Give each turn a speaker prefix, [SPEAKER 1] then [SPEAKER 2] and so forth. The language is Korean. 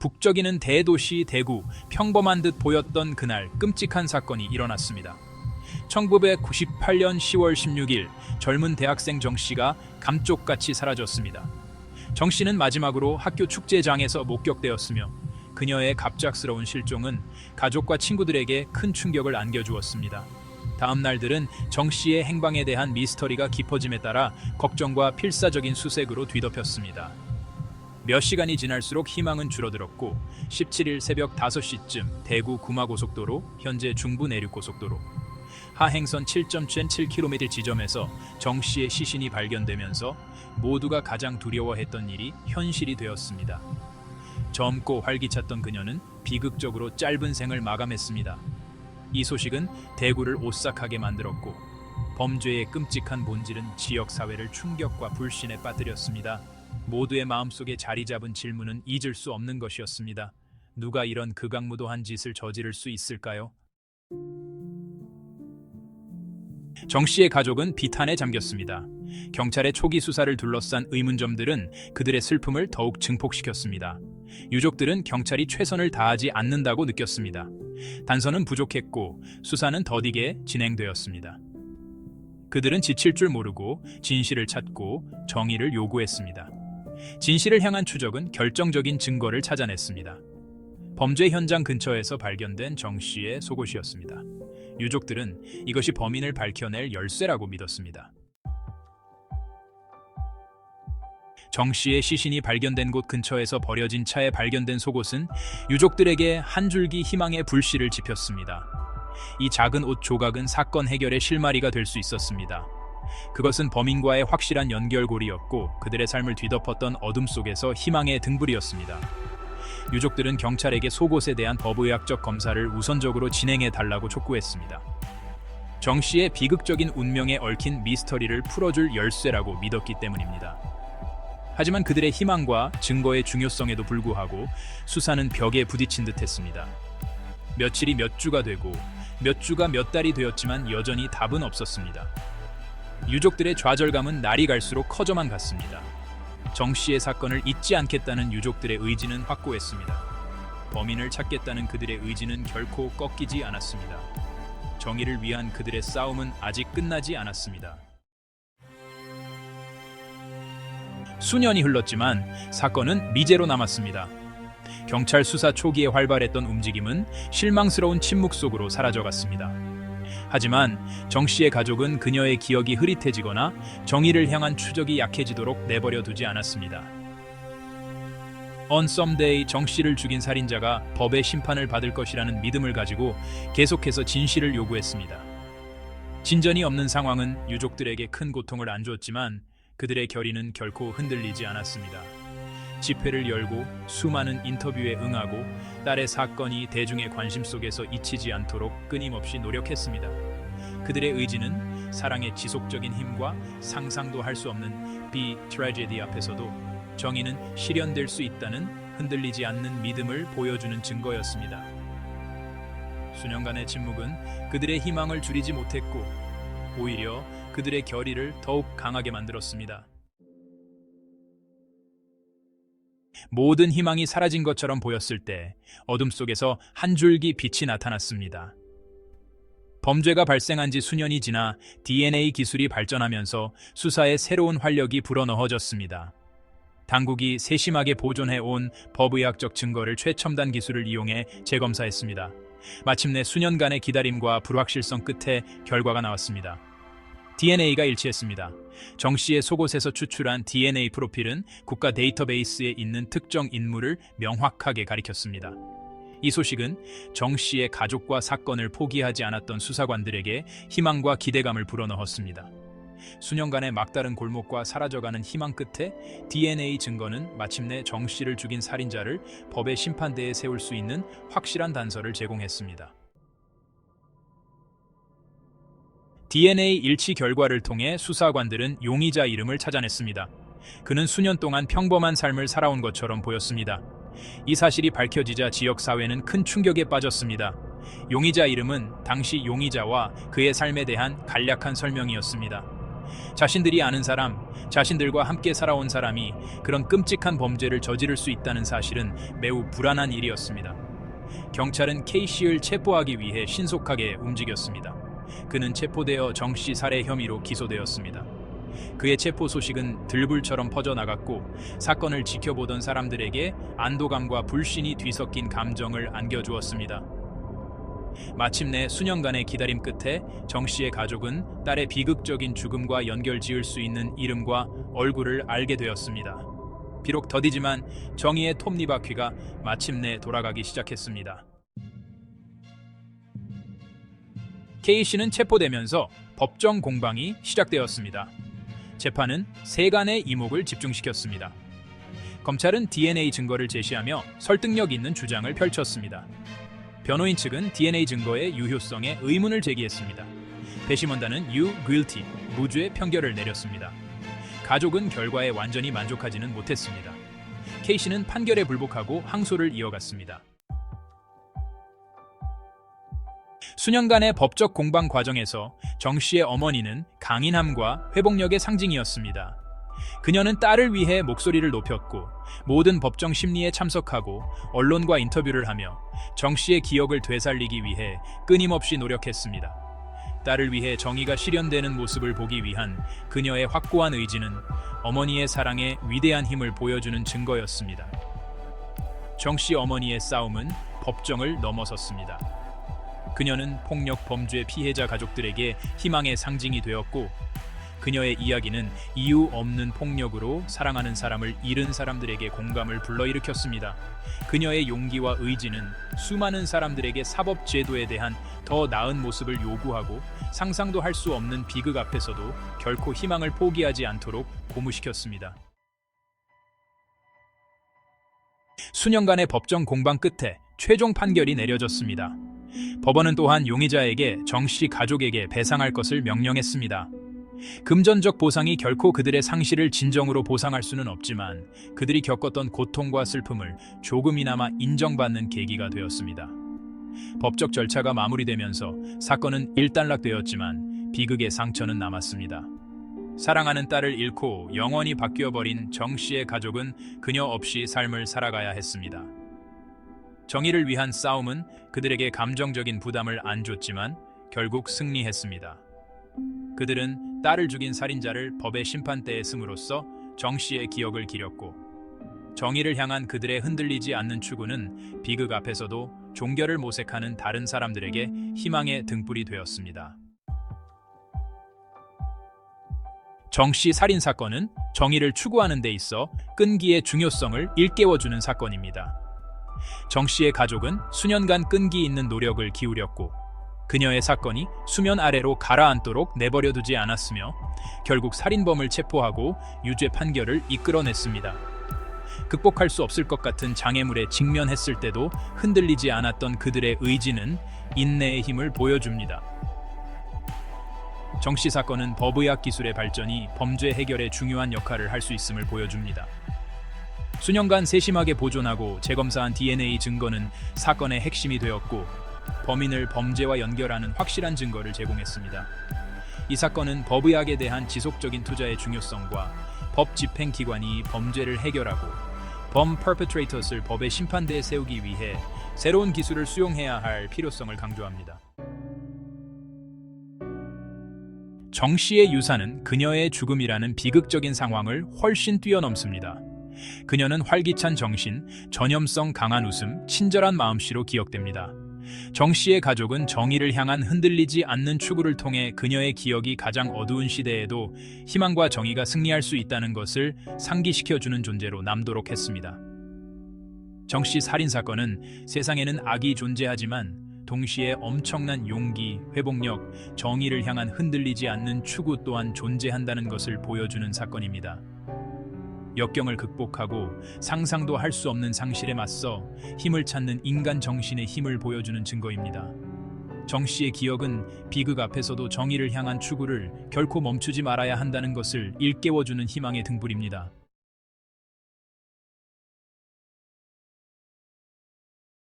[SPEAKER 1] 북적이는 대도시 대구, 평범한 듯 보였던 그날 끔찍한 사건이 일어났습니다. 1998년 10월 16일 젊은 대학생 정 씨가 감쪽같이 사라졌습니다. 정 씨는 마지막으로 학교 축제장에서 목격되었으며 그녀의 갑작스러운 실종은 가족과 친구들에게 큰 충격을 안겨주었습니다. 다음 날들은 정 씨의 행방에 대한 미스터리가 깊어짐에 따라 걱정과 필사적인 수색으로 뒤덮였습니다. 몇 시간이 지날수록 희망은 줄어들었고 17일 새벽 5시쯤 대구 구마고속도로, 현재 중부 내륙고속도로 하행선 7.7km 지점에서 정 씨의 시신이 발견되면서 모두가 가장 두려워했던 일이 현실이 되었습니다. 젊고 활기찼던 그녀는 비극적으로 짧은 생을 마감했습니다. 이 소식은 대구를 오싹하게 만들었고 범죄의 끔찍한 본질은 지역 사회를 충격과 불신에 빠뜨렸습니다. 모두의 마음속에 자리 잡은 질문은 잊을 수 없는 것이었습니다. 누가 이런 극악무도한 짓을 저지를 수 있을까요? 정 씨의 가족은 비탄에 잠겼습니다. 경찰의 초기 수사를 둘러싼 의문점들은 그들의 슬픔을 더욱 증폭시켰습니다. 유족들은 경찰이 최선을 다하지 않는다고 느꼈습니다. 단서는 부족했고 수사는 더디게 진행되었습니다. 그들은 지칠 줄 모르고 진실을 찾고 정의를 요구했습니다. 진실을 향한 추적은 결정적인 증거를 찾아냈습니다. 범죄 현장 근처에서 발견된 정 씨의 속옷이었습니다. 유족들은 이것이 범인을 밝혀낼 열쇠라고 믿었습니다. 정 씨의 시신이 발견된 곳 근처에서 버려진 차에 발견된 속옷은 유족들에게 한 줄기 희망의 불씨를 지폈습니다. 이 작은 옷 조각은 사건 해결의 실마리가 될 수 있었습니다. 그것은 범인과의 확실한 연결고리였고 그들의 삶을 뒤덮었던 어둠 속에서 희망의 등불이었습니다. 유족들은 경찰에게 속옷에 대한 법의학적 검사를 우선적으로 진행해 달라고 촉구했습니다. 정 씨의 비극적인 운명에 얽힌 미스터리를 풀어줄 열쇠라고 믿었기 때문입니다. 하지만 그들의 희망과 증거의 중요성에도 불구하고 수사는 벽에 부딪힌 듯했습니다. 며칠이 몇 주가 되고 몇 주가 몇 달이 되었지만 여전히 답은 없었습니다. 유족들의 좌절감은 날이 갈수록 커져만 갔습니다. 정 씨의 사건을 잊지 않겠다는 유족들의 의지는 확고했습니다. 범인을 찾겠다는 그들의 의지는 결코 꺾이지 않았습니다. 정의를 위한 그들의 싸움은 아직 끝나지 않았습니다. 수년이 흘렀지만 사건은 미제로 남았습니다. 경찰 수사 초기에 활발했던 움직임은 실망스러운 침묵 속으로 사라져갔습니다. 하지만 정 씨의 가족은 그녀의 기억이 흐릿해지거나 정의를 향한 추적이 약해지도록 내버려 두지 않았습니다. On some day 정 씨를 죽인 살인자가 법의 심판을 받을 것이라는 믿음을 가지고 계속해서 진실을 요구했습니다. 진전이 없는 상황은 유족들에게 큰 고통을 안주었지만 그들의 결의는 결코 흔들리지 않았습니다. 집회를 열고 수많은 인터뷰에 응하고 딸의 사건이 대중의 관심 속에서 잊히지 않도록 끊임없이 노력했습니다. 그들의 의지는 사랑의 지속적인 힘과 상상도 할 수 없는 트래제디 앞에서도 정의는 실현될 수 있다는 흔들리지 않는 믿음을 보여주는 증거였습니다. 수년간의 침묵은 그들의 희망을 줄이지 못했고 오히려 그들의 결의를 더욱 강하게 만들었습니다. 모든 희망이 사라진 것처럼 보였을 때 어둠 속에서 한 줄기 빛이 나타났습니다. 범죄가 발생한 지 수년이 지나 DNA 기술이 발전하면서 수사에 새로운 활력이 불어넣어졌습니다. 당국이 세심하게 보존해온 법의학적 증거를 최첨단 기술을 이용해 재검사했습니다. 마침내 수년간의 기다림과 불확실성 끝에 결과가 나왔습니다. DNA가 일치했습니다. 정 씨의 속옷에서 추출한 DNA 프로필은 국가 데이터베이스에 있는 특정 인물을 명확하게 가리켰습니다. 이 소식은 정 씨의 가족과 사건을 포기하지 않았던 수사관들에게 희망과 기대감을 불어넣었습니다. 수년간의 막다른 골목과 사라져가는 희망 끝에 DNA 증거는 마침내 정 씨를 죽인 살인자를 법의 심판대에 세울 수 있는 확실한 단서를 제공했습니다. DNA 일치 결과를 통해 수사관들은 용의자 이름을 찾아냈습니다. 그는 수년 동안 평범한 삶을 살아온 것처럼 보였습니다. 이 사실이 밝혀지자 지역 사회는 큰 충격에 빠졌습니다. 용의자 이름은 당시 용의자와 그의 삶에 대한 간략한 설명이었습니다. 자신들이 아는 사람, 자신들과 함께 살아온 사람이 그런 끔찍한 범죄를 저지를 수 있다는 사실은 매우 불안한 일이었습니다. 경찰은 K씨를 체포하기 위해 신속하게 움직였습니다. 그는 체포되어 정씨 살해 혐의로 기소되었습니다. 그의 체포 소식은 들불처럼 퍼져나갔고 사건을 지켜보던 사람들에게 안도감과 불신이 뒤섞인 감정을 안겨주었습니다. 마침내 수년간의 기다림 끝에 정씨의 가족은 딸의 비극적인 죽음과 연결지을 수 있는 이름과 얼굴을 알게 되었습니다. 비록 더디지만 정의의 톱니바퀴가 마침내 돌아가기 시작했습니다. K씨는 체포되면서 법정 공방이 시작되었습니다. 재판은 세간의 이목을 집중시켰습니다. 검찰은 DNA 증거를 제시하며 설득력 있는 주장을 펼쳤습니다. 변호인 측은 DNA 증거의 유효성에 의문을 제기했습니다. 배심원단은 You guilty, 무죄의 판결을 내렸습니다. 가족은 결과에 완전히 만족하지는 못했습니다. K씨는 판결에 불복하고 항소를 이어갔습니다. 수년간의 법적 공방 과정에서 정씨의 어머니는 강인함과 회복력의 상징이었습니다. 그녀는 딸을 위해 목소리를 높였고 모든 법정 심리에 참석하고 언론과 인터뷰를 하며 정씨의 기억을 되살리기 위해 끊임없이 노력했습니다. 딸을 위해 정의가 실현되는 모습을 보기 위한 그녀의 확고한 의지는 어머니의 사랑에 위대한 힘을 보여주는 증거였습니다. 정씨 어머니의 싸움은 법정을 넘어섰습니다. 그녀는 폭력 범죄 피해자 가족들에게 희망의 상징이 되었고 그녀의 이야기는 이유 없는 폭력으로 사랑하는 사람을 잃은 사람들에게 공감을 불러일으켰습니다. 그녀의 용기와 의지는 수많은 사람들에게 사법제도에 대한 더 나은 모습을 요구하고 상상도 할 수 없는 비극 앞에서도 결코 희망을 포기하지 않도록 고무시켰습니다. 수년간의 법정 공방 끝에 최종 판결이 내려졌습니다. 법원은 또한 용의자에게 정씨 가족에게 배상할 것을 명령했습니다. 금전적 보상이 결코 그들의 상실을 진정으로 보상할 수는 없지만 그들이 겪었던 고통과 슬픔을 조금이나마 인정받는 계기가 되었습니다. 법적 절차가 마무리되면서 사건은 일단락되었지만 비극의 상처는 남았습니다. 사랑하는 딸을 잃고 영원히 바뀌어버린 정씨의 가족은 그녀 없이 삶을 살아가야 했습니다. 정의를 위한 싸움은 그들에게 감정적인 부담을 안줬지만 결국 승리했습니다. 그들은 딸을 죽인 살인자를 법의 심판대에 승으로써 정씨의 기억을 기렸고 정의를 향한 그들의 흔들리지 않는 추구는 비극 앞에서도 종결을 모색하는 다른 사람들에게 희망의 등불이 되었습니다. 정씨 살인 사건은 정의를 추구하는 데 있어 끈기의 중요성을 일깨워주는 사건입니다. 정씨의 가족은 수년간 끈기 있는 노력을 기울였고 그녀의 사건이 수면 아래로 가라앉도록 내버려두지 않았으며 결국 살인범을 체포하고 유죄 판결을 이끌어냈습니다. 극복할 수 없을 것 같은 장애물에 직면했을 때도 흔들리지 않았던 그들의 의지는 인내의 힘을 보여줍니다. 정씨 사건은 법의학 기술의 발전이 범죄 해결에 중요한 역할을 할 수 있음을 보여줍니다. 수년간 세심하게 보존하고 재검사한 DNA 증거는 사건의 핵심이 되었고 범인을 범죄와 연결하는 확실한 증거를 제공했습니다. 이 사건은 법의학에 대한 지속적인 투자의 중요성과 법 집행기관이 범죄를 해결하고 범 perpetrators 법의 심판대에 세우기 위해 새로운 기술을 수용해야 할 필요성을 강조합니다. 정씨의 유산은 그녀의 죽음이라는 비극적인 상황을 훨씬 뛰어넘습니다. 그녀는 활기찬 정신, 전염성 강한 웃음, 친절한 마음씨로 기억됩니다. 정씨의 가족은 정의를 향한 흔들리지 않는 추구를 통해 그녀의 기억이 가장 어두운 시대에도 희망과 정의가 승리할 수 있다는 것을 상기시켜주는 존재로 남도록 했습니다. 정씨 살인 사건은 세상에는 악이 존재하지만 동시에 엄청난 용기, 회복력, 정의를 향한 흔들리지 않는 추구 또한 존재한다는 것을 보여주는 사건입니다. 역경을 극복하고 상상도 할 수 없는 상실에 맞서 힘을 찾는 인간 정신의 힘을 보여주는 증거입니다. 정씨의 기억은 비극 앞에서도 정의를 향한 추구를 결코 멈추지 말아야 한다는 것을 일깨워주는 희망의 등불입니다.